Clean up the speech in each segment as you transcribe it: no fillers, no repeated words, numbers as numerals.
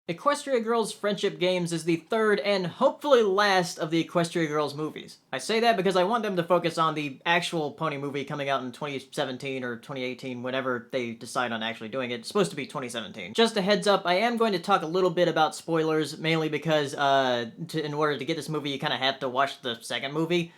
Equestria Girls Friendship Games is the third and hopefully last of the Equestria Girls movies. I say that because I want them to focus on the actual pony movie coming out in 2017 or 2018, whenever they decide on actually doing it. It's supposed to be 2017. Just a heads up, I am going to talk a little bit about spoilers, mainly because in order to get this movie, you kind of have to watch the second movie.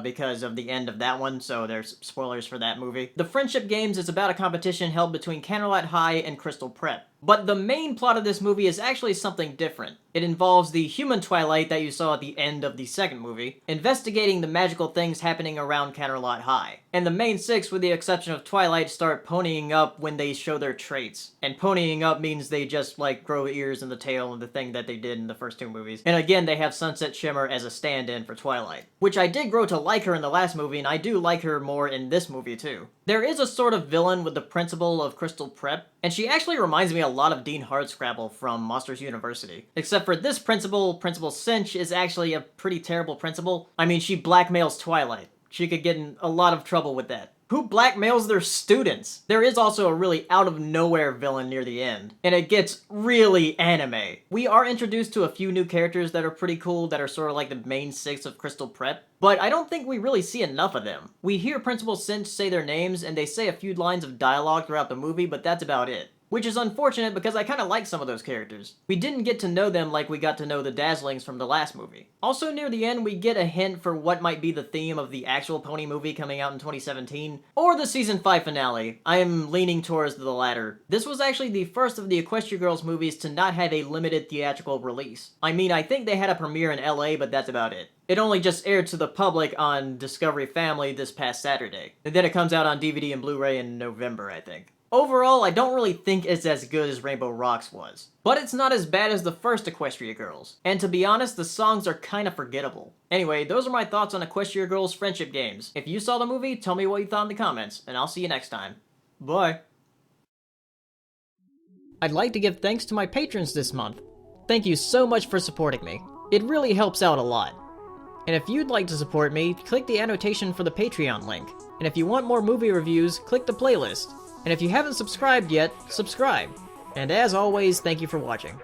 Because of the end of that one, so there's spoilers for that movie. The Friendship Games is about a competition held between Canterlot High and Crystal Prep. But the main plot of this movie is actually something different. It involves the human Twilight that you saw at the end of the second movie, investigating the magical things happening around Canterlot High. And the main six, with the exception of Twilight, start ponying up when they show their traits. And ponying up means they just, like, grow ears and the tail and the thing that they did in the first two movies. And again, they have Sunset Shimmer as a stand-in for Twilight. Which I did grow to like her in the last movie, and I do like her more in this movie too. There is a sort of villain with the principal of Crystal Prep, and she actually reminds me a lot of Dean Hardscrabble from Monsters University. Except for this principal, Principal Cinch, is actually a pretty terrible principal. I mean, she blackmails Twilight. She could get in a lot of trouble with that. Who blackmails their students? There is also a really out-of-nowhere villain near the end, and it gets really anime. We are introduced to a few new characters that are pretty cool, that are sort of like the main six of Crystal Prep, but I don't think we really see enough of them. We hear Principal Cinch say their names, and they say a few lines of dialogue throughout the movie, but that's about it. Which is unfortunate because I kinda like some of those characters. We didn't get to know them like we got to know the Dazzlings from the last movie. Also near the end, we get a hint for what might be the theme of the actual pony movie coming out in 2017, or the season 5 finale. I am leaning towards the latter. This was actually the first of the Equestria Girls movies to not have a limited theatrical release. I mean, I think they had a premiere in LA, but that's about it. It only just aired to the public on Discovery Family this past Saturday. And then it comes out on DVD and Blu-ray in November, I think. Overall, I don't really think it's as good as Rainbow Rocks was. But it's not as bad as the first Equestria Girls. And to be honest, the songs are kinda forgettable. Anyway, those are my thoughts on Equestria Girls Friendship Games. If you saw the movie, tell me what you thought in the comments, and I'll see you next time. Bye! I'd like to give thanks to my patrons this month. Thank you so much for supporting me. It really helps out a lot. And if you'd like to support me, click the annotation for the Patreon link. And if you want more movie reviews, click the playlist. And if you haven't subscribed yet, subscribe. And as always, thank you for watching.